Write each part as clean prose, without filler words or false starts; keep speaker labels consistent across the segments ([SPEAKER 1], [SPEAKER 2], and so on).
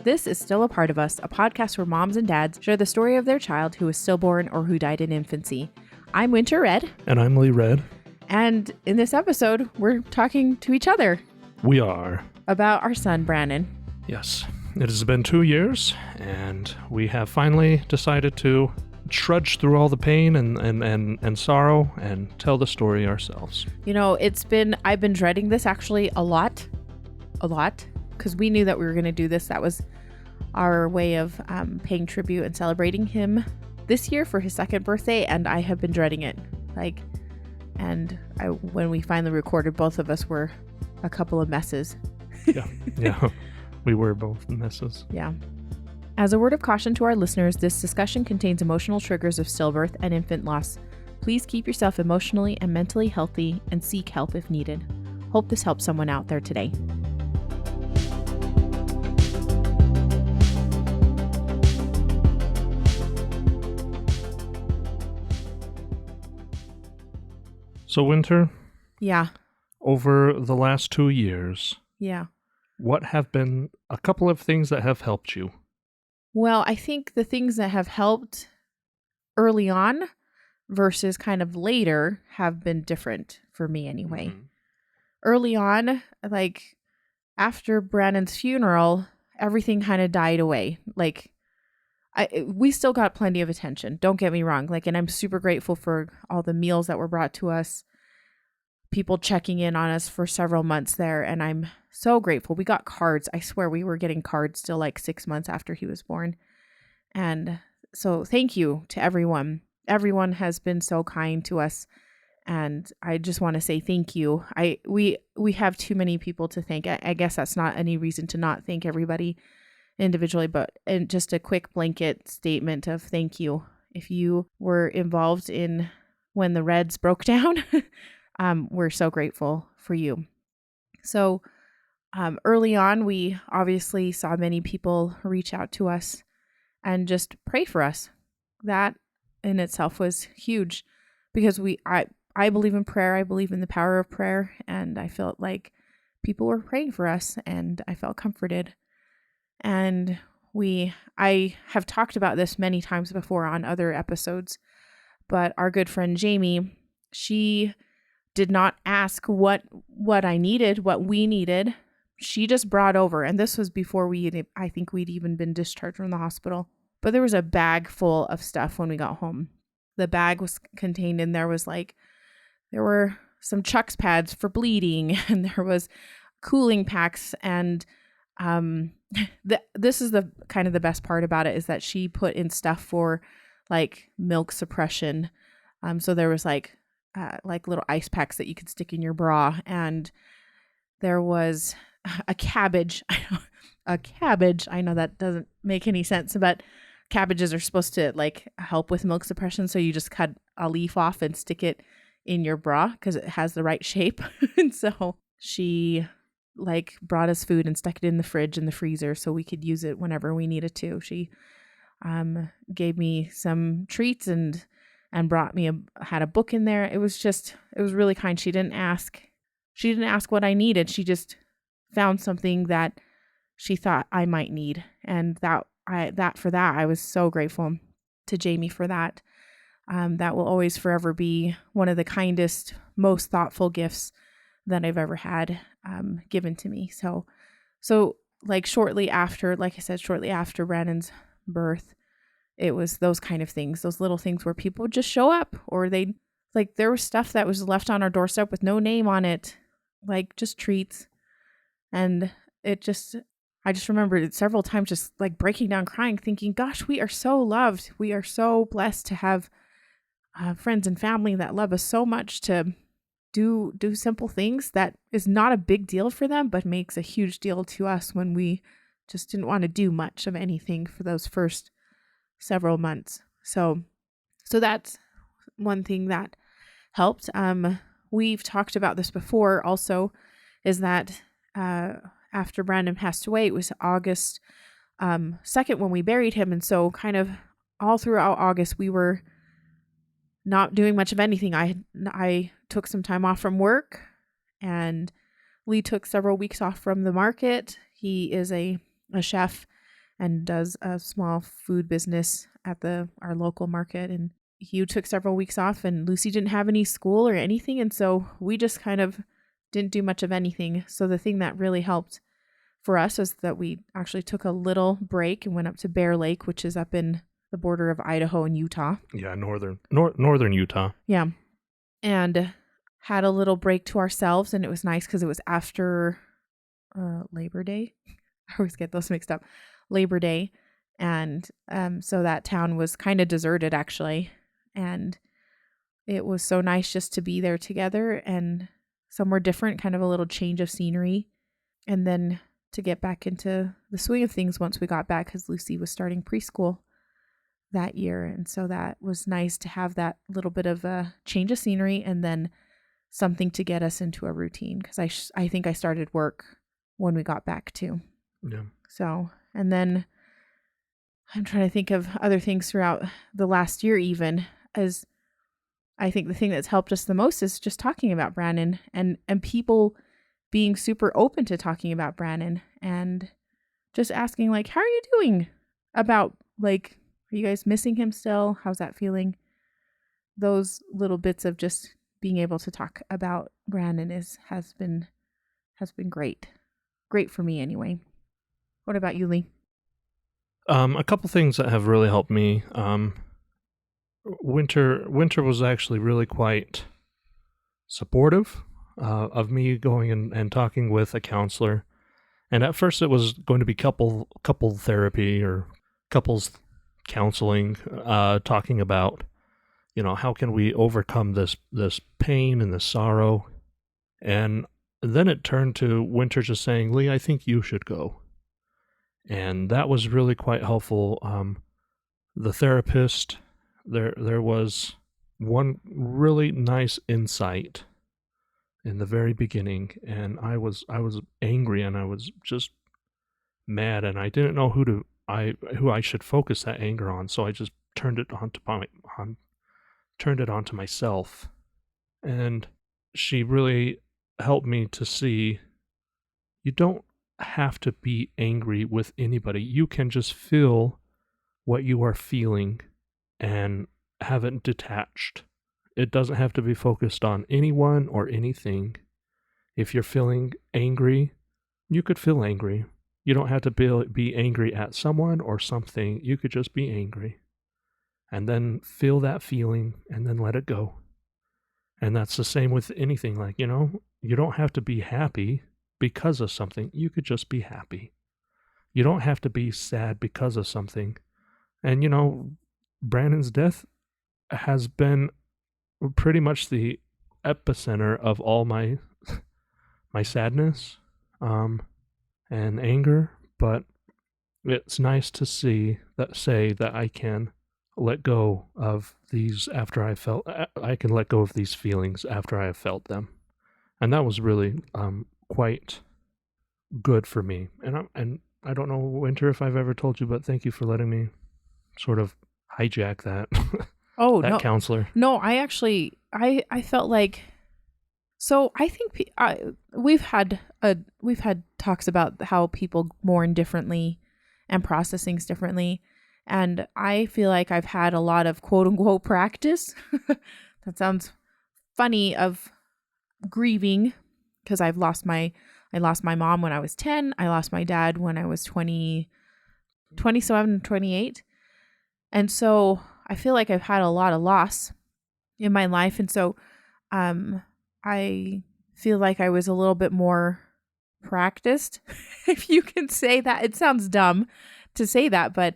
[SPEAKER 1] This is Still a Part of Us, a podcast where moms and dads share the story of their child who was stillborn or who died in infancy. I'm Winter Red.
[SPEAKER 2] And I'm Lee Red.
[SPEAKER 1] And in this episode, we're talking to each other.
[SPEAKER 2] We are.
[SPEAKER 1] About our son, Brannan.
[SPEAKER 2] Yes. It has been 2 years, and we have finally decided to trudge through all the pain and sorrow and tell the story ourselves.
[SPEAKER 1] You know, I've been dreading this actually a lot, because we knew that we were going to do this. That was our way of paying tribute and celebrating him this year for his second birthday, and I have been dreading it. When we finally recorded, both of us were a couple of messes.
[SPEAKER 2] Yeah. We were both messes.
[SPEAKER 1] Yeah. As a word of caution to our listeners, this discussion contains emotional triggers of stillbirth and infant loss. Please keep yourself emotionally and mentally healthy and seek help if needed. Hope this helps someone out there today.
[SPEAKER 2] So, Winter?
[SPEAKER 1] Yeah.
[SPEAKER 2] Over the last 2 years,
[SPEAKER 1] yeah,
[SPEAKER 2] what have been a couple of things that have helped you?
[SPEAKER 1] Well, I think the things that have helped early on versus kind of later have been different for me anyway. Mm-hmm. Early on, after Brannan's funeral, everything kind of died away. We still got plenty of attention. Don't get me wrong. And I'm super grateful for all the meals that were brought to us, people checking in on us for several months there. And I'm so grateful. We got cards. I swear we were getting cards still 6 months after he was born. And so thank you to everyone. Everyone has been so kind to us. And I just want to say thank you. We have too many people to thank. I guess that's not any reason to not thank everybody individually, and just a quick blanket statement of thank you. If you were involved in when the Reds broke down, we're so grateful for you. So early on, we obviously saw many people reach out to us and just pray for us. That in itself was huge because I believe in prayer. I believe in the power of prayer, and I felt like people were praying for us, and I felt comforted. And I have talked about this many times before on other episodes, but our good friend Jamie, she did not ask what I needed, what we needed. She just brought over, and this was before I think we'd even been discharged from the hospital, but there was a bag full of stuff when we got home. The bag was contained in there were some Chucks pads for bleeding, and there was cooling packs, and this is the kind of the best part about it is that she put in stuff for milk suppression. So there was little ice packs that you could stick in your bra, and there was a cabbage. A cabbage. I know that doesn't make any sense, but cabbages are supposed to help with milk suppression. So you just cut a leaf off and stick it in your bra because it has the right shape. And so she brought us food and stuck it in the fridge and the freezer so we could use it whenever we needed to. She gave me some treats and had a book in there. It was really kind. She didn't ask what I needed. She just found something that she thought I might need. And I was so grateful to Jamie for that. That will always forever be one of the kindest, most thoughtful gifts that I've ever had given to me. So shortly after Brannan's birth, it was those kind of things, those little things where people would just show up, or there was stuff that was left on our doorstep with no name on it, just treats. And I just remembered it several times, just breaking down crying, thinking, gosh, we are so loved. We are so blessed to have friends and family that love us so much to do simple things that is not a big deal for them, but makes a huge deal to us when we just didn't want to do much of anything for those first several months. So that's one thing that helped. We've talked about this before also, is that after Brannan passed away, it was August 2nd when we buried him. And so kind of all throughout August, we were not doing much of anything. I took some time off from work, and Lee took several weeks off from the market. He is a chef, and does a small food business at our local market. And he took several weeks off, and Lucy didn't have any school or anything. And so we just kind of didn't do much of anything. So the thing that really helped for us is that we actually took a little break and went up to Bear Lake, which is up in the border of Idaho and Utah.
[SPEAKER 2] Yeah, northern Utah.
[SPEAKER 1] Yeah. And had a little break to ourselves, and it was nice because it was after Labor Day. I always get those mixed up. Labor Day. And so that town was kind of deserted, actually. And it was so nice just to be there together and somewhere different, kind of a little change of scenery. And then to get back into the swing of things once we got back, because Lucy was starting preschool that year. And so that was nice to have that little bit of a change of scenery and then something to get us into a routine, because I think I started work when we got back too.
[SPEAKER 2] Yeah.
[SPEAKER 1] So, and then I'm trying to think of other things throughout the last year, even, as I think the thing that's helped us the most is just talking about Brannan and people being super open to talking about Brannan and just asking, like, how are you doing about, like, are you guys missing him still? How's that feeling? Those little bits of just being able to talk about Brannan has been great. Great for me anyway. What about you, Lee?
[SPEAKER 2] A couple things that have really helped me. Winter was actually really quite supportive of me going and talking with a counselor. And at first it was going to be couple therapy or couples counseling, talking about, how can we overcome this pain and this sorrow. And then it turned to Winter just saying, Lee, I think you should go. And that was really quite helpful. The therapist, there was one really nice insight in the very beginning, and I was angry and I was just mad, and I didn't know who I should focus that anger on, so I just turned it onto myself. And she really helped me to see you don't have to be angry with anybody. You can just feel what you are feeling and have it detached. It doesn't have to be focused on anyone or anything. If you're feeling angry, you could feel angry. You don't have to be angry at someone or something. You could just be angry. And then feel that feeling and then let it go. And that's the same with anything. Like, you don't have to be happy because of something. You could just be happy. You don't have to be sad because of something. And, Brannan's death has been pretty much the epicenter of all my sadness and anger, but it's nice to say that I can let go of these I can let go of these feelings after I have felt them. And that was really quite good for me. And I don't know, Winter, if I've ever told you, but thank you for letting me sort of hijack that.
[SPEAKER 1] Oh,
[SPEAKER 2] that
[SPEAKER 1] no.
[SPEAKER 2] counselor.
[SPEAKER 1] No, I actually, I felt like, so I think we've had talks about how people mourn differently and process things differently. And I feel like I've had a lot of quote unquote practice. That sounds funny, of grieving, because I lost my mom when I was 10. I lost my dad when I was 27, 28. And so I feel like I've had a lot of loss in my life. And so I feel like I was a little bit more practiced, if you can say that. It sounds dumb to say that, but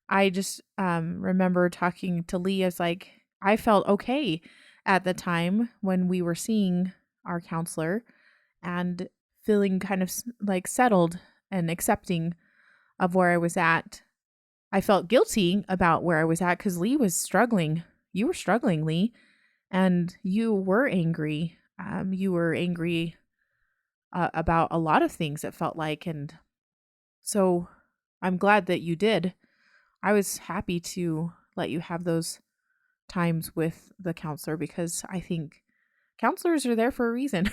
[SPEAKER 1] I just remember talking to Lee as, like, I felt okay at the time when we were seeing our counselor and feeling kind of like settled and accepting of where I was at. I felt guilty about where I was at because Lee was struggling. You were struggling, Lee, and you were angry. You were angry about a lot of things, it felt like. And so I'm glad that you did. I was happy to let you have those times with the counselor, because I think counselors are there for a reason.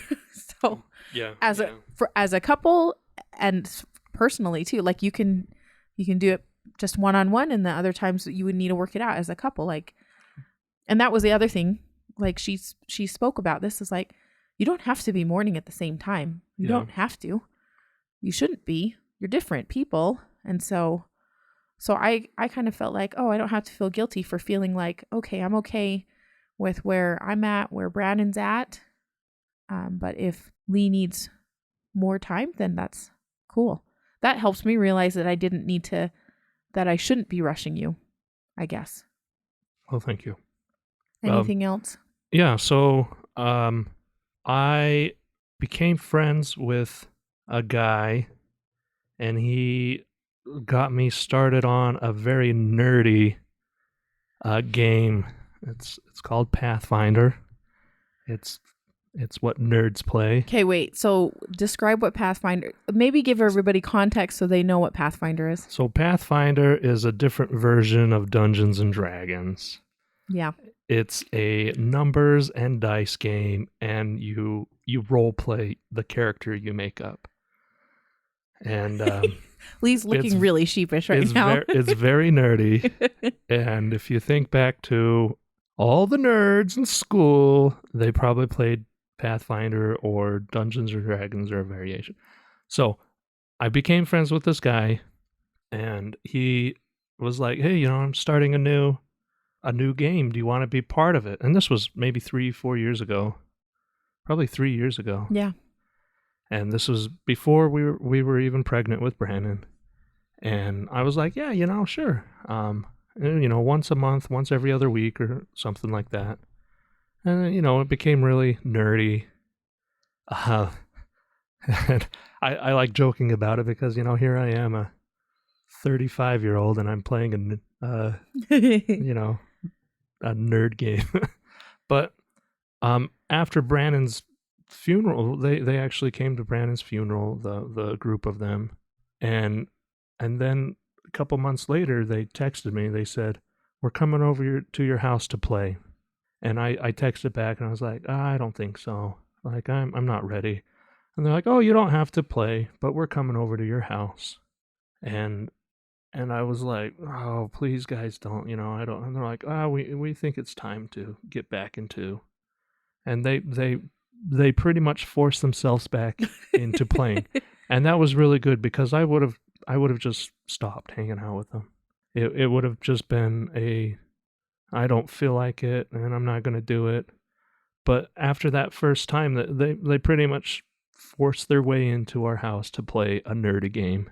[SPEAKER 1] So
[SPEAKER 2] yeah,
[SPEAKER 1] as a couple and personally too, like, you can You can do it just one-on-one, and the other times you would need to work it out as a couple. Like, and that was the other thing. Like she spoke about this is like, you don't have to be mourning at the same time. You don't have to. You shouldn't be. You're different people. And so I kind of felt like, oh, I don't have to feel guilty for feeling like, okay, I'm okay with where I'm at, where Brannan's at. But if Lee needs more time, then that's cool. That helps me realize that that I shouldn't be rushing you, I guess.
[SPEAKER 2] Well, thank you.
[SPEAKER 1] Anything else?
[SPEAKER 2] Yeah, so I became friends with a guy, and he got me started on a very nerdy game. It's called Pathfinder. It's what nerds play.
[SPEAKER 1] Okay, wait. So describe what Pathfinder. Maybe give everybody context so they know what Pathfinder is.
[SPEAKER 2] So Pathfinder is a different version of Dungeons and Dragons.
[SPEAKER 1] Yeah.
[SPEAKER 2] It's a numbers and dice game, and you role play the character you make up. And
[SPEAKER 1] Lee's looking really sheepish right now.
[SPEAKER 2] It's very nerdy. And if you think back to all the nerds in school, they probably played Pathfinder or Dungeons or Dragons or a variation. So I became friends with this guy, and he was like, hey, I'm starting a new game. Do you want to be part of it? And this was maybe 3-4 years ago. Probably 3 years ago.
[SPEAKER 1] Yeah.
[SPEAKER 2] And this was before we were even pregnant with Brannan. And I was like, yeah, sure. Once a month, once every other week or something like that. And, it became really nerdy. And I like joking about it because, here I am, a 35-year-old, and I'm playing a nerd game. But after Brannan's funeral, they actually came to Brannan's funeral, the group of them. And then a couple months later, they texted me. They said, we're coming over to your house to play. And I texted back, and I was like, I don't think so. Like, I'm not ready. And they're like, oh, you don't have to play, but we're coming over to your house. And I was like, oh, please, guys, don't, I don't. And they're like, we think it's time to get back into. And they pretty much forced themselves back into playing. And that was really good because I would have just stopped hanging out with them. It would have just been I don't feel like it, and I'm not going to do it. But after that first time, they pretty much forced their way into our house to play a nerdy game.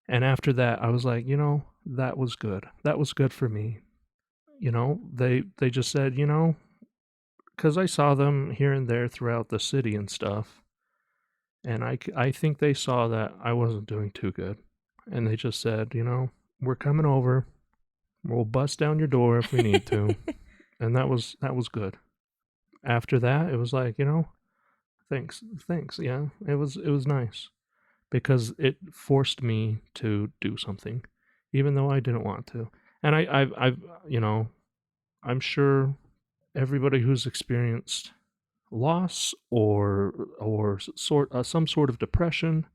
[SPEAKER 2] And after that, I was like, that was good. That was good for me. They just said, because I saw them here and there throughout the city and stuff. And I think they saw that I wasn't doing too good. And they just said, we're coming over. We'll bust down your door if we need to. And that was good. After that, it was like, thanks. Yeah, it was nice because it forced me to do something, even though I didn't want to. And I'm sure everybody who's experienced loss or some sort of depression,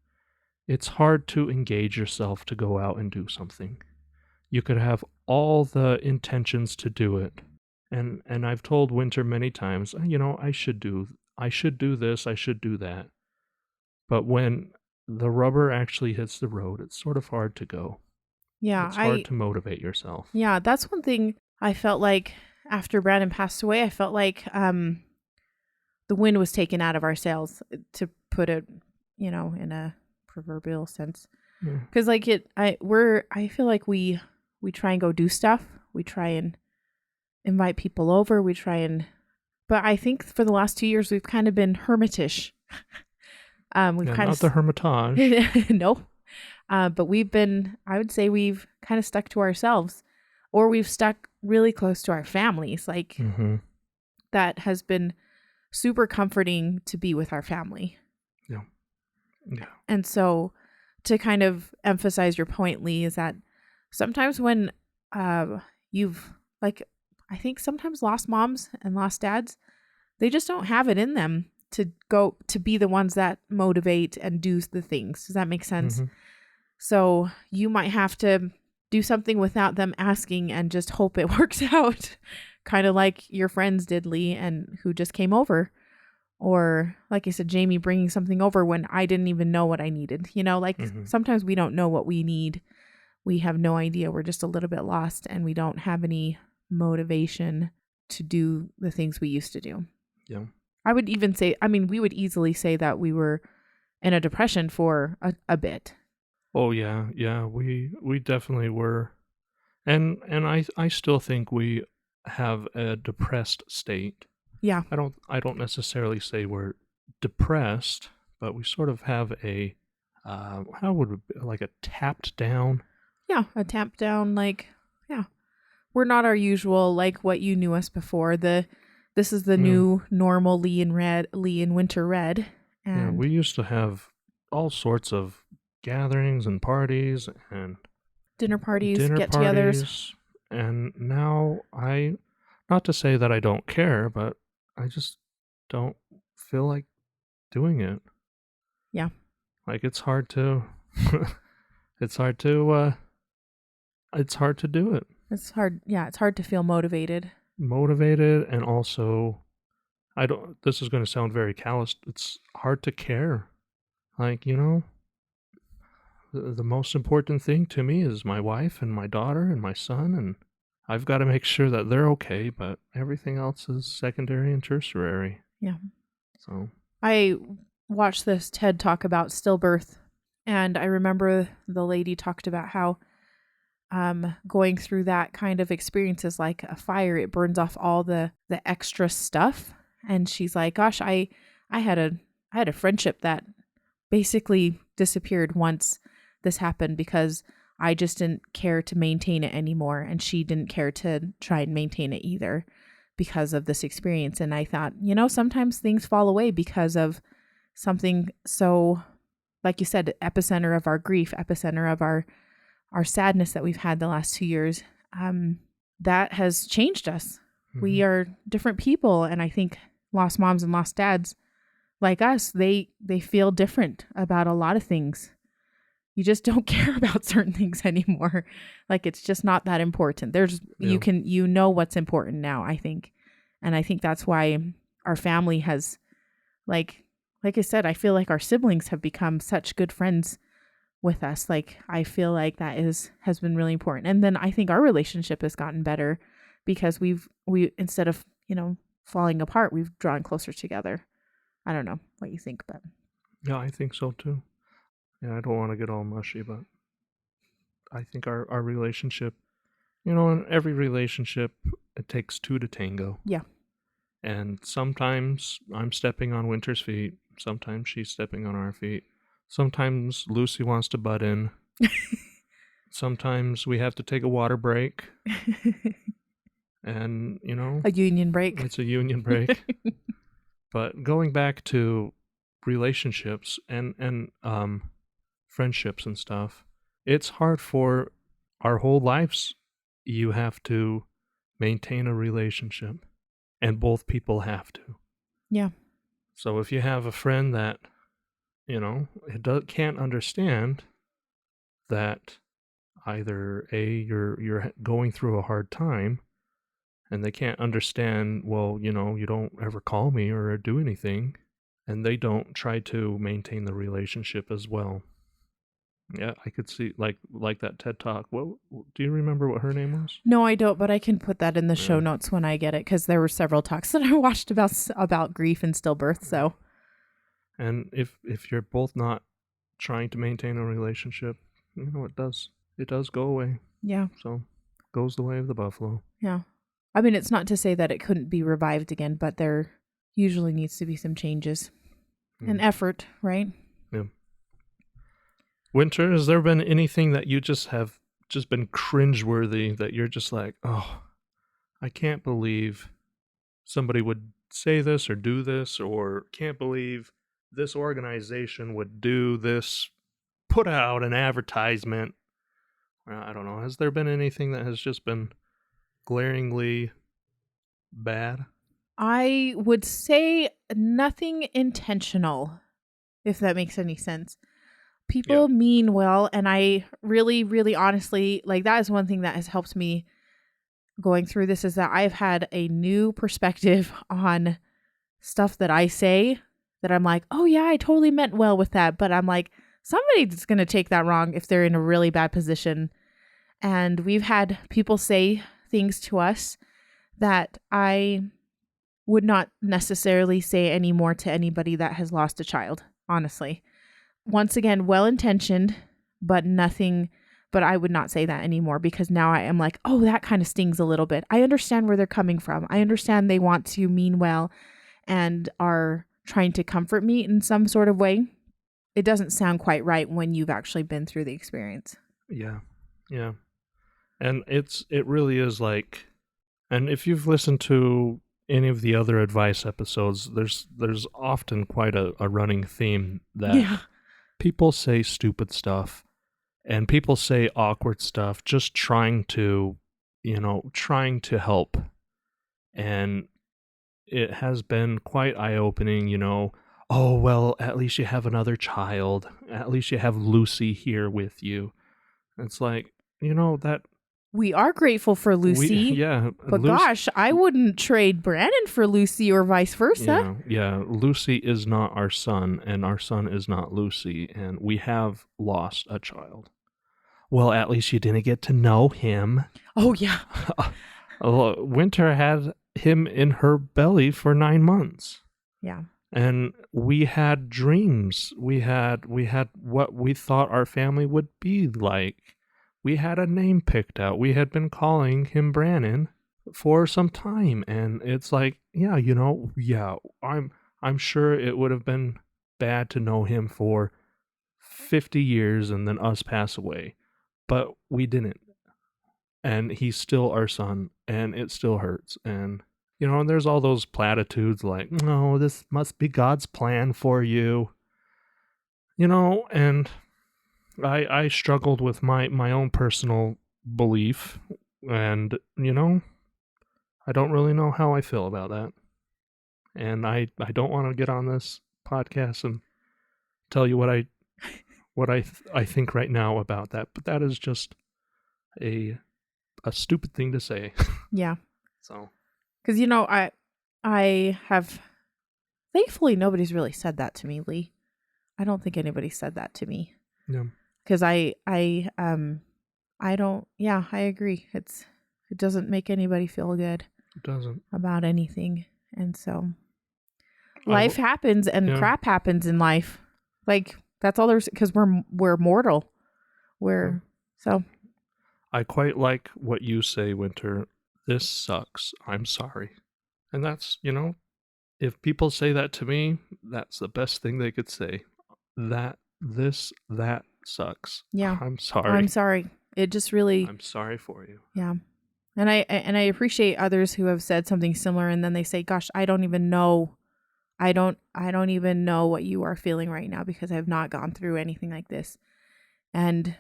[SPEAKER 2] it's hard to engage yourself to go out and do something. You could have all the intentions to do it. And I've told Winter many times, I should do this, I should do that. But when the rubber actually hits the road, it's sort of hard to go.
[SPEAKER 1] Yeah.
[SPEAKER 2] It's hard to motivate yourself.
[SPEAKER 1] Yeah, that's one thing I felt like after Brannan passed away. I felt like the wind was taken out of our sails, to put it, in a proverbial sense. Because I feel like we try and go do stuff. We try and invite people over. But I think for the last 2 years, we've kind of been hermitish.
[SPEAKER 2] Not the Hermitage.
[SPEAKER 1] No. But I would say we've kind of stuck to ourselves, or we've stuck really close to our families. Like that has been super comforting to be with our family. Yeah. And so to kind of emphasize your point, Lee, is that sometimes when you've I think sometimes lost moms and lost dads, they just don't have it in them to go to be the ones that motivate and do the things. Does that make sense? So you might have to do something without them asking and just hope it works out. Kind of like your friends did, Lee, and who just came over. Or like I said, Jamie bringing something over when I didn't even know what I needed. Like sometimes we don't know what we need. We have no idea. We're just a little bit lost and we don't have any motivation to do the things we used to do.
[SPEAKER 2] Yeah.
[SPEAKER 1] I would even say, we would easily say that we were in a depression for a bit.
[SPEAKER 2] Oh yeah, we definitely were, and I still think we have a depressed state.
[SPEAKER 1] Yeah.
[SPEAKER 2] I don't necessarily say we're depressed, but we sort of have a how would it be, like a tapped down.
[SPEAKER 1] Yeah, a tap down, we're not our usual, like what you knew us before. This is the new normal Lee in Winter Red. And
[SPEAKER 2] we used to have all sorts of gatherings and parties and
[SPEAKER 1] dinner parties, get-togethers.
[SPEAKER 2] And now not to say that I don't care, but I just don't feel like doing it.
[SPEAKER 1] Yeah.
[SPEAKER 2] Like it's hard to it's hard to do it.
[SPEAKER 1] It's hard. Yeah, it's hard to feel motivated.
[SPEAKER 2] And also this is going to sound very callous. It's hard to care. Like, the most important thing to me is my wife and my daughter and my son, and I've got to make sure that they're okay, but everything else is secondary and tertiary.
[SPEAKER 1] Yeah.
[SPEAKER 2] So
[SPEAKER 1] I watched this TED talk about stillbirth, and I remember the lady talked about how going through that kind of experience is like a fire. It burns off all the extra stuff. And she's like, gosh, I had a friendship that basically disappeared once this happened because I just didn't care to maintain it anymore. And she didn't care to try and maintain it either because of this experience. And I thought, sometimes things fall away because of something so, like you said, epicenter of our grief, epicenter of our sadness that we've had the last 2 years, that has changed us. Mm-hmm. We are different people. And I think lost moms and lost dads like us, they feel different about a lot of things. You just don't care about certain things anymore. Like it's just not that important. You know what's important now, I think. And I think that's why our family has, like I said, I feel like our siblings have become such good friends with us. Like I feel like that has been really important. And then I think our relationship has gotten better because we instead of, falling apart, we've drawn closer together. I don't know what you think, but
[SPEAKER 2] yeah, I think so too. Yeah, I don't want to get all mushy, but I think our relationship, in every relationship, it takes two to tango.
[SPEAKER 1] Yeah.
[SPEAKER 2] And sometimes I'm stepping on Winter's feet. Sometimes she's stepping on our feet. Sometimes Lucy wants to butt in. Sometimes we have to take a water break. And,
[SPEAKER 1] a union break.
[SPEAKER 2] It's a union break. But going back to relationships and friendships and stuff, it's hard for our whole lives. You have to maintain a relationship, and both people have to.
[SPEAKER 1] Yeah.
[SPEAKER 2] So if you have a friend that, can't understand that either you're going through a hard time, and they can't understand, well, you don't ever call me or do anything, and they don't try to maintain the relationship as well. Yeah, I could see like that TED Talk. What do you remember what her name was?
[SPEAKER 1] No, I don't, but I can put that in the show notes when I get it, because there were several talks that I watched about grief and stillbirth. So,
[SPEAKER 2] and if you're both not trying to maintain a relationship, it does go away.
[SPEAKER 1] Yeah.
[SPEAKER 2] So, goes the way of the buffalo.
[SPEAKER 1] Yeah. I mean, it's not to say that it couldn't be revived again, but there usually needs to be some changes and effort, right?
[SPEAKER 2] Yeah. Winter, has there been anything that you have been cringeworthy that you're just like, oh, I can't believe somebody would say this or do this, or can't believe this organization would do this, put out an advertisement? I don't know. Has there been anything that has just been glaringly bad?
[SPEAKER 1] I would say nothing intentional, if that makes any sense. People mean well, and I really, really honestly, like, that is one thing that has helped me going through this, is that I've had a new perspective on stuff that I say that I'm like, oh yeah, I totally meant well with that. But I'm like, somebody's going to take that wrong if they're in a really bad position. And we've had people say things to us that I would not necessarily say anymore to anybody that has lost a child, honestly. Once again, well-intentioned, but I would not say that anymore, because now I am like, oh, that kind of stings a little bit. I understand where they're coming from. I understand they want to mean well and are trying to comfort me in some sort of way. It doesn't sound quite right when you've actually been through the experience.
[SPEAKER 2] Yeah. Yeah. And it really is like, and if you've listened to any of the other advice episodes, there's often quite a running theme that people say stupid stuff and people say awkward stuff just trying to help. And it has been quite eye-opening, oh, well, at least you have another child. At least you have Lucy here with you. It's like, that...
[SPEAKER 1] We are grateful for Lucy. But gosh, I wouldn't trade Brannan for Lucy or vice versa.
[SPEAKER 2] Yeah. Lucy is not our son, and our son is not Lucy, and we have lost a child. Well, at least you didn't get to know him.
[SPEAKER 1] Oh, yeah.
[SPEAKER 2] Winter had him in her belly for 9 months.
[SPEAKER 1] Yeah.
[SPEAKER 2] And we had dreams. We had what we thought our family would be like. We had a name picked out. We had been calling him Brannan for some time, and it's like, I'm sure it would have been bad to know him for 50 years and then us pass away, but we didn't. And he's still our son, and it still hurts. And and there's all those platitudes like, no, this must be God's plan for you. And I struggled with my own personal belief, and I don't really know how I feel about that. And I don't want to get on this podcast and tell you what I think right now about that, but that is just a stupid thing to say.
[SPEAKER 1] Yeah.
[SPEAKER 2] So,
[SPEAKER 1] because I have, thankfully nobody's really said that to me, Lee. I don't think anybody said that to me.
[SPEAKER 2] Yeah.
[SPEAKER 1] Because I don't. Yeah, I agree. It doesn't make anybody feel good.
[SPEAKER 2] It doesn't
[SPEAKER 1] about anything, and so life happens, and crap happens in life. Like, that's all there's, because we're mortal. So.
[SPEAKER 2] I quite like what you say, Winter. This sucks. I'm sorry. And that's, if people say that to me, that's the best thing they could say. That sucks.
[SPEAKER 1] Yeah.
[SPEAKER 2] I'm sorry.
[SPEAKER 1] I'm sorry. It just really...
[SPEAKER 2] I'm sorry for you.
[SPEAKER 1] Yeah. And I appreciate others who have said something similar, and then they say, gosh, I don't even know. I don't even know what you are feeling right now, because I have not gone through anything like this. And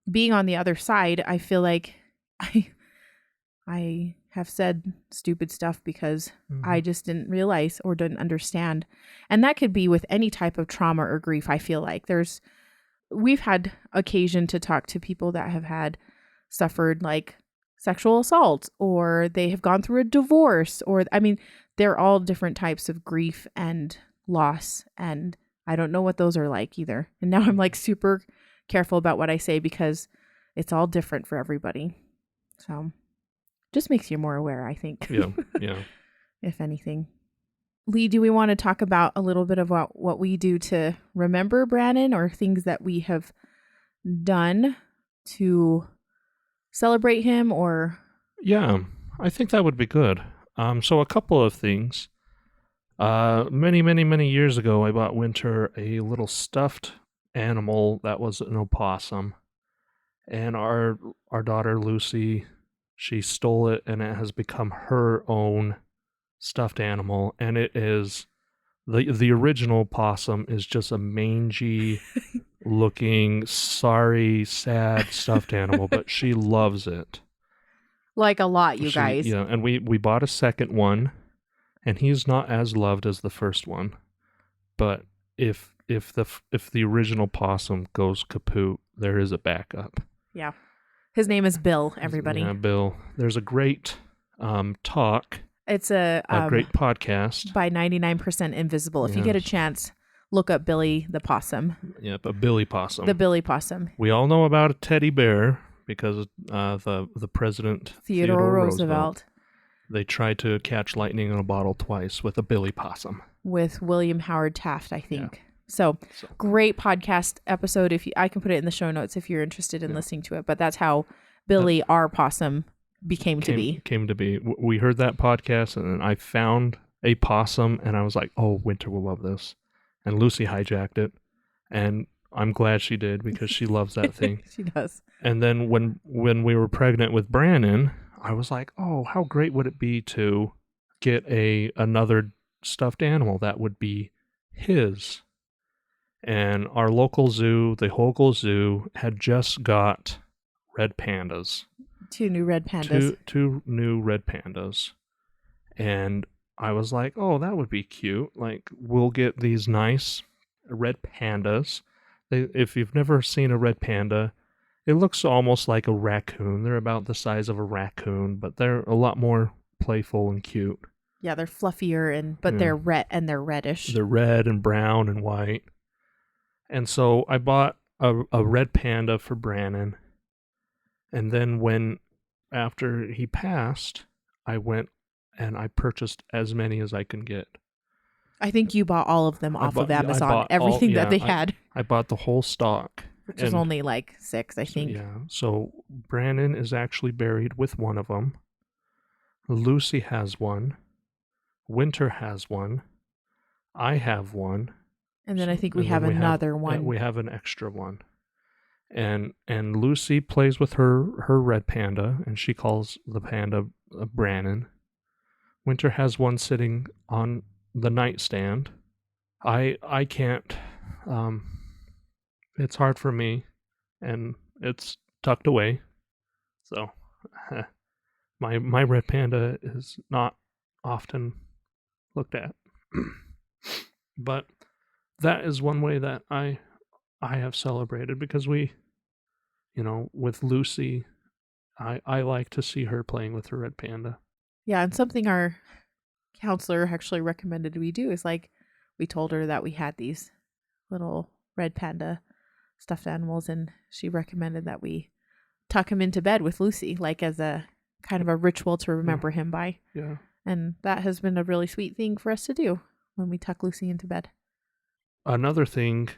[SPEAKER 1] being on the other side, I feel like I have said stupid stuff because I just didn't realize or didn't understand. And that could be with any type of trauma or grief. I feel like we've had occasion to talk to people that have suffered like sexual assault, or they have gone through a divorce, or, they're all different types of grief and loss. And I don't know what those are like either. And now I'm like super careful about what I say, because it's all different for everybody. So just makes you more aware, I think.
[SPEAKER 2] Yeah.
[SPEAKER 1] If anything. Lee, do we want to talk about a little bit about what we do to remember Brannan, or things that we have done to celebrate him, or?
[SPEAKER 2] Yeah, I think that would be good. So a couple of things. Many, many, many years ago, I bought Winter a little stuffed animal that was an opossum. And our daughter, Lucy, she stole it, and it has become her own stuffed animal. And it is, the original possum is just a mangy looking, sorry, sad stuffed animal, but she loves it.
[SPEAKER 1] Like a lot, you guys.
[SPEAKER 2] Yeah, and we bought a second one, and he's not as loved as the first one. But if if the original possum goes kaput, there is a backup.
[SPEAKER 1] Yeah. His name is Bill, everybody.
[SPEAKER 2] Yeah, Bill. There's a great talk.
[SPEAKER 1] It's
[SPEAKER 2] a great podcast
[SPEAKER 1] by 99% Invisible. If you get a chance, look up Billy the Possum.
[SPEAKER 2] Yep, a Billy Possum.
[SPEAKER 1] The Billy Possum.
[SPEAKER 2] We all know about a teddy bear because the president,
[SPEAKER 1] Theodore Roosevelt.
[SPEAKER 2] They tried to catch lightning in a bottle twice with a Billy Possum.
[SPEAKER 1] With William Howard Taft, I think. Yeah. So great podcast episode. I can put it in the show notes if you're interested in listening to it. But that's how Billy our Possum came to be.
[SPEAKER 2] We heard that podcast, and then I found a possum, and I was like, "Oh, Winter will love this." And Lucy hijacked it, and I'm glad she did because she loves that thing.
[SPEAKER 1] She does.
[SPEAKER 2] And then when we were pregnant with Brannan, I was like, "Oh, how great would it be to get another stuffed animal that would be his?" And our local zoo, the Hogle Zoo, had just got red pandas.
[SPEAKER 1] 2 new red pandas.
[SPEAKER 2] Two new red pandas. And I was like, oh, that would be cute. Like, we'll get these nice red pandas. If you've never seen a red panda, it looks almost like a raccoon. They're about the size of a raccoon, but they're a lot more playful and cute.
[SPEAKER 1] Yeah, they're fluffier, but they're red, and they're reddish.
[SPEAKER 2] They're red and brown and white. And so I bought a red panda for Brannan. And then after he passed, I went and I purchased as many as I can get.
[SPEAKER 1] I think you bought all of them off of Amazon, everything that they had.
[SPEAKER 2] I bought the whole stock.
[SPEAKER 1] Which was only like 6, I think.
[SPEAKER 2] So Brannan is actually buried with one of them. Lucy has one. Winter has one. I have one.
[SPEAKER 1] And then I think we have another one.
[SPEAKER 2] We have an extra one. And Lucy plays with her red panda, and she calls the panda Brannan. Winter has one sitting on the nightstand. I can't. It's hard for me, and it's tucked away. So my red panda is not often looked at. But that is one way that I have celebrated, because we, with Lucy, I like to see her playing with her red panda.
[SPEAKER 1] Yeah, and something our counselor actually recommended we do is, like, we told her that we had these little red panda stuffed animals, and she recommended that we tuck him into bed with Lucy, like as a kind of a ritual to remember him by.
[SPEAKER 2] Yeah.
[SPEAKER 1] And that has been a really sweet thing for us to do when we tuck Lucy into bed.
[SPEAKER 2] Another thing,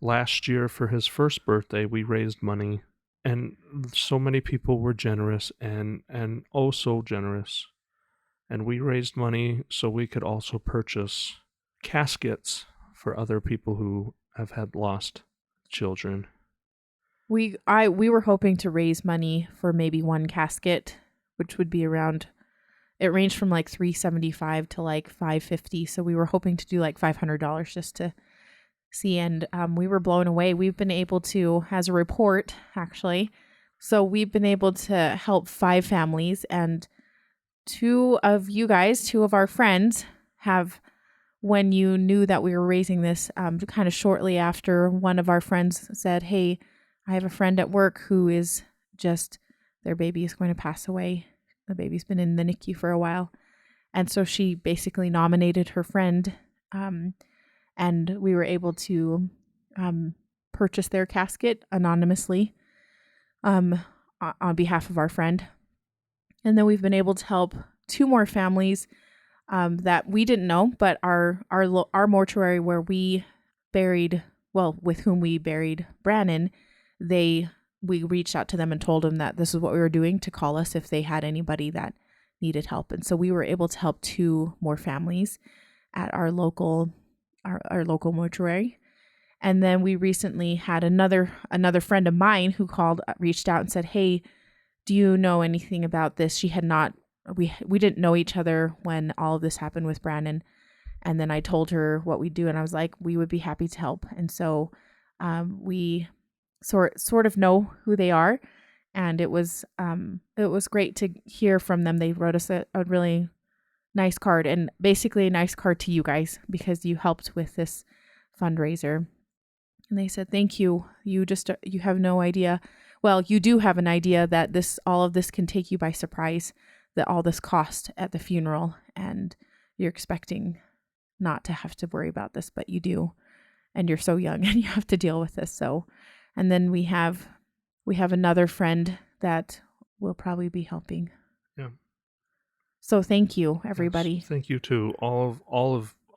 [SPEAKER 2] last year for his first birthday, we raised money, and so many people were generous and oh so generous. And we raised money so we could also purchase caskets for other people who have had lost children.
[SPEAKER 1] We were hoping to raise money for maybe one casket, which would be around, it ranged from like $375 to like $550. So we were hoping to do like $500 just to see. And we were blown away. We've been able to, as a report, actually. So we've been able to help 5 families, and 2 of our friends have, when you knew that we were raising this, kind of shortly after, one of our friends said, hey, I have a friend at work who is just, their baby is going to pass away. The baby's been in the NICU for a while. And so she basically nominated her friend, and we were able to purchase their casket anonymously on behalf of our friend. And then we've been able to help 2 more families that we didn't know, but our mortuary where we buried, with whom we buried Brannan, we reached out to them and told them that this is what we were doing, to call us if they had anybody that needed help. And so we were able to help 2 more families at our local mortuary. And then we recently had another friend of mine who reached out and said, hey, do you know anything about this? She had not, we didn't know each other when all of this happened with Brannan. And then I told her what we do, and I was like, we would be happy to help. And so we sort of know who they are, and it was great to hear from them. They wrote us a really nice card, and basically a nice card to you guys because you helped with this fundraiser. And they said, thank you. You have no idea. Well, you do have an idea that all of this can take you by surprise, that all this cost at the funeral, and you're expecting not to have to worry about this, but you do. And you're so young and you have to deal with this. So, and then we have another friend that will probably be helping.
[SPEAKER 2] Yeah.
[SPEAKER 1] So thank you, everybody.
[SPEAKER 2] Yes, thank you to all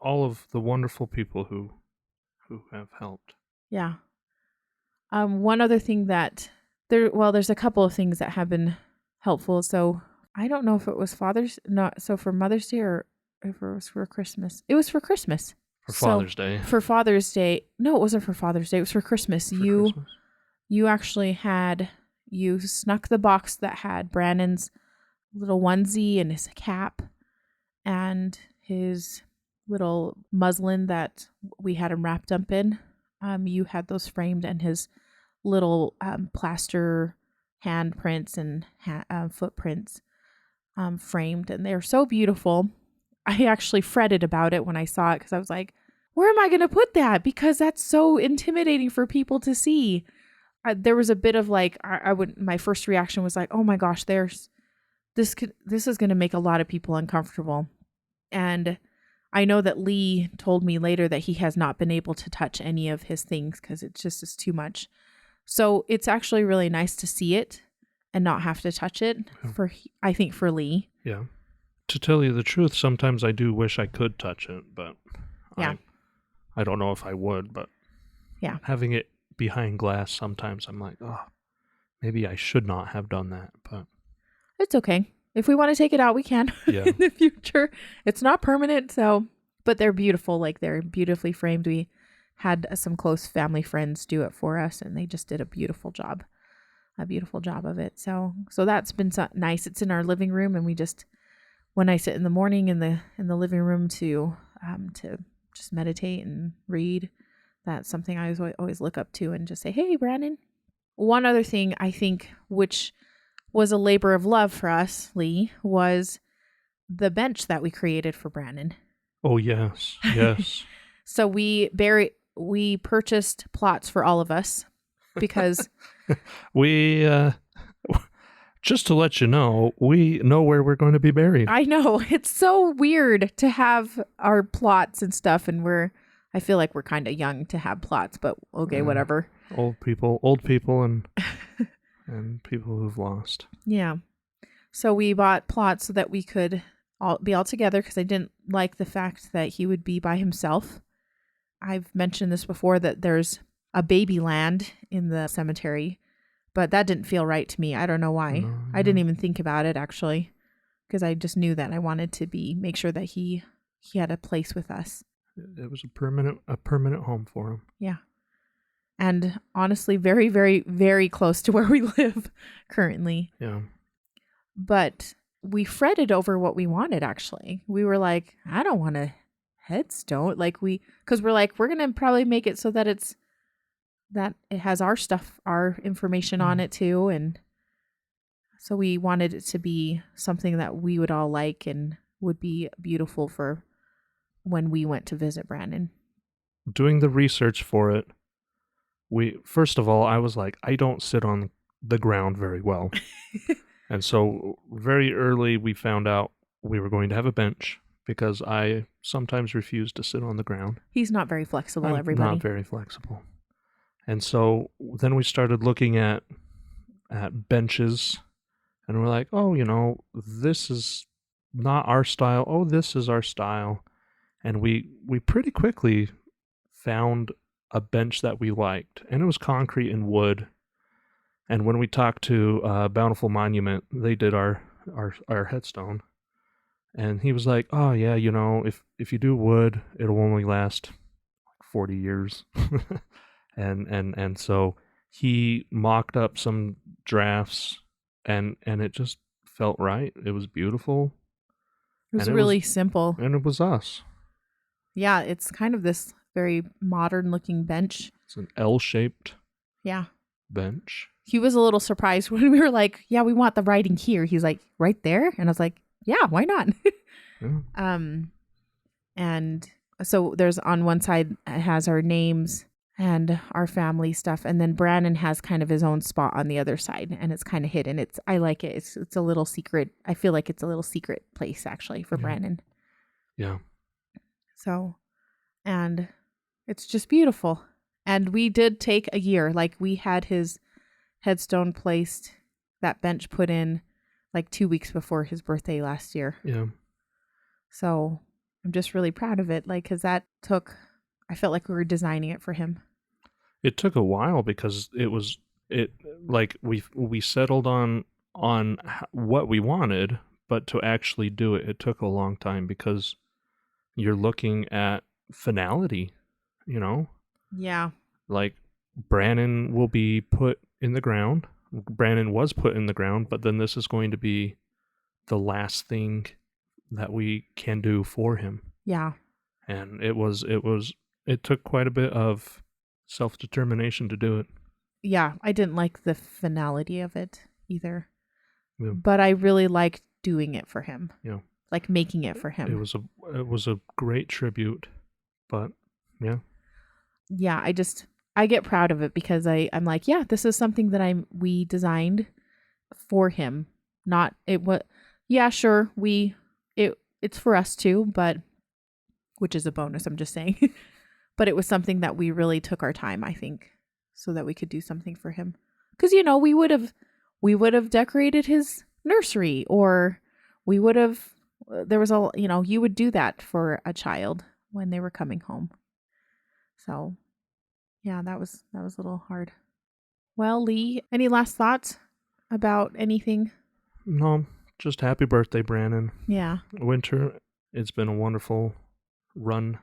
[SPEAKER 2] of the wonderful people who have helped.
[SPEAKER 1] Yeah. One other thing that there's a couple of things that have been helpful. So I don't know if it was for Mother's Day or if it was for Christmas. It was for Christmas.
[SPEAKER 2] For Father's Day.
[SPEAKER 1] For Father's Day. No, it wasn't for Father's Day. It was for Christmas. You actually you snuck the box that had Brannan's little onesie and his cap and his little muslin that we had him wrapped up in. You had those framed, and his little plaster handprints and footprints framed, and they're so beautiful. I actually fretted about it when I saw it because I was like, where am I going to put that? Because that's so intimidating for people to see. There was a bit of like, my first reaction was like, oh my gosh, this is going to make a lot of people uncomfortable. And I know that Lee told me later that he has not been able to touch any of his things because it just is too much. So it's actually really nice to see it and not have to touch it I think for Lee.
[SPEAKER 2] Yeah. To tell you the truth, sometimes I do wish I could touch it, but
[SPEAKER 1] yeah.
[SPEAKER 2] I don't know if I would, but
[SPEAKER 1] yeah,
[SPEAKER 2] having it behind glass, sometimes I'm like, oh, maybe I should not have done that, but
[SPEAKER 1] it's okay. If we want to take it out, we can in the future. It's not permanent, but they're beautiful. Like, they're beautifully framed. We had some close family friends do it for us, and they just did a beautiful job of it. So that's been nice. It's in our living room, and we just, when I sit in the morning in the living room to just meditate and read, that's something I always look up to and just say, hey, Brannan. One other thing I think, which was a labor of love for us, Lee, was the bench that we created for Brannan.
[SPEAKER 2] Oh, yes. Yes.
[SPEAKER 1] So we purchased plots for all of us because
[SPEAKER 2] we, just to let you know, we know where we're going to be buried.
[SPEAKER 1] I know. It's so weird to have our plots and stuff, and I feel like we're kind of young to have plots, but okay, whatever.
[SPEAKER 2] Old people and and people who've lost.
[SPEAKER 1] Yeah. So we bought plots so that we could be all together, because I didn't like the fact that he would be by himself. I've mentioned this before, that there's a baby land in the cemetery, but that didn't feel right to me. I don't know why. No. I didn't even think about it, actually, because I just knew that I wanted to make sure that he had a place with us.
[SPEAKER 2] It was a permanent home for him.
[SPEAKER 1] Yeah. And honestly, very, very, very close to where we live currently.
[SPEAKER 2] Yeah.
[SPEAKER 1] But we fretted over what we wanted, actually. We were like, I don't want a headstone. Because we're like, we're going to probably make it so that it has our stuff, our information on it too. And so we wanted it to be something that we would all like and would be beautiful for when we went to visit Brannan.
[SPEAKER 2] Doing the research for it, first of all, I was like, I don't sit on the ground very well. And so very early we found out we were going to have a bench, because I sometimes refuse to sit on the ground.
[SPEAKER 1] He's not very flexible, everybody.
[SPEAKER 2] Not very flexible. And so then we started looking at benches, and we're like, oh, this is not our style. Oh, this is our style. And we pretty quickly found a bench that we liked, and it was concrete and wood. And when we talked to Bountiful Monument, they did our headstone, and he was like, oh yeah, if you do wood, it'll only last 40 years. and so he mocked up some drafts, and it just felt right. It was beautiful.
[SPEAKER 1] It was really simple.
[SPEAKER 2] And it was us.
[SPEAKER 1] Yeah, it's kind of this very modern looking bench.
[SPEAKER 2] It's an L-shaped bench.
[SPEAKER 1] He was a little surprised when we were like, yeah, we want the writing here. He's like, right there? And I was like, yeah, why not?
[SPEAKER 2] Yeah.
[SPEAKER 1] And so there's on one side, it has our names and our family stuff. And then Brannan has kind of his own spot on the other side, and it's kind of hidden. I like it. It's a little secret. I feel like it's a little secret place actually for Brannan.
[SPEAKER 2] Yeah.
[SPEAKER 1] So, and it's just beautiful. And we did take a year. Like, we had his headstone placed, that bench put in like 2 weeks before his birthday last year.
[SPEAKER 2] Yeah.
[SPEAKER 1] So I'm just really proud of it. Like, because I felt like we were designing it for him.
[SPEAKER 2] It took a while because we settled on what we wanted, but to actually do it, it took a long time because you're looking at finality,
[SPEAKER 1] Yeah.
[SPEAKER 2] Like, Brannan will be put in the ground. Brannan was put in the ground, but then this is going to be the last thing that we can do for him.
[SPEAKER 1] Yeah.
[SPEAKER 2] And it took quite a bit of self-determination to do it.
[SPEAKER 1] Yeah. I didn't like the finality of it either.
[SPEAKER 2] Yeah.
[SPEAKER 1] But I really liked doing it for him.
[SPEAKER 2] Yeah.
[SPEAKER 1] Like making it for him.
[SPEAKER 2] It was a great tribute, but yeah.
[SPEAKER 1] Yeah, I get proud of it because I'm like, yeah, this is something that we designed for him. Yeah, sure, it's for us too, but which is a bonus, I'm just saying. But it was something that we really took our time, I think, so that we could do something for him. Because we would have decorated his nursery, or we would have you would do that for a child when they were coming home. So, yeah, that was a little hard. Well, Lee, any last thoughts about anything?
[SPEAKER 2] No, just happy birthday, Brannan.
[SPEAKER 1] Yeah.
[SPEAKER 2] Winter, it's been a wonderful run.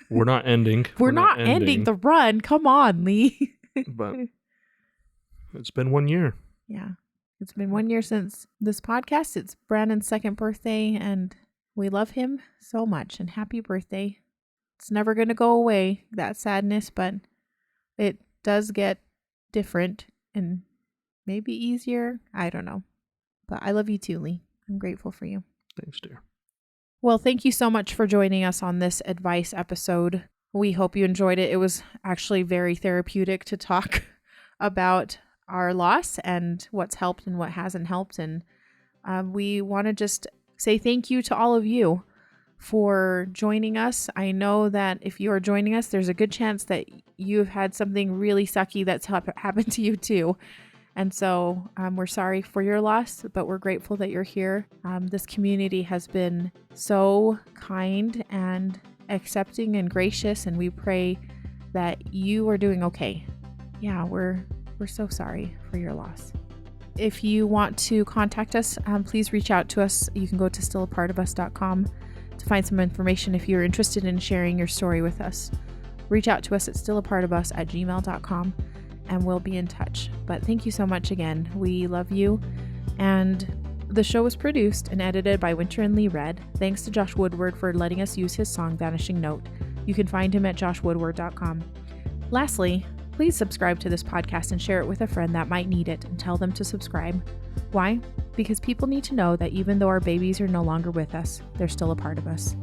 [SPEAKER 2] We're not ending.
[SPEAKER 1] We're not ending the run. Come on, Lee.
[SPEAKER 2] But it's been 1 year.
[SPEAKER 1] Yeah. It's been 1 year since this podcast. It's Brannan's second birthday, and we love him so much. And happy birthday. It's never going to go away, that sadness, but it does get different and maybe easier. I don't know. But I love you too, Lee. I'm grateful for you.
[SPEAKER 2] Thanks, dear.
[SPEAKER 1] Well, thank you so much for joining us on this advice episode. We hope you enjoyed it. It was actually very therapeutic to talk about our loss and what's helped and what hasn't helped. And we want to just say thank you to all of you for joining us. I know that if you are joining us, there's a good chance that you've had something really sucky that's happened to you too. And so we're sorry for your loss, but we're grateful that you're here. This community has been so kind and accepting and gracious, and we pray that you are doing okay. Yeah, we're so sorry for your loss. If you want to contact us, please reach out to us. You can go to stillapartofus.com to find some information if you're interested in sharing your story with us. Reach out to us at stillapartofus@gmail.com and we'll be in touch. But thank you so much again. We love you. And the show was produced and edited by Winter and Lee Red. Thanks to Josh Woodward for letting us use his song Vanishing Note. You can find him at joshwoodward.com. Lastly, please subscribe to this podcast and share it with a friend that might need it, and tell them to subscribe. Why? Because people need to know that even though our babies are no longer with us, they're still a part of us.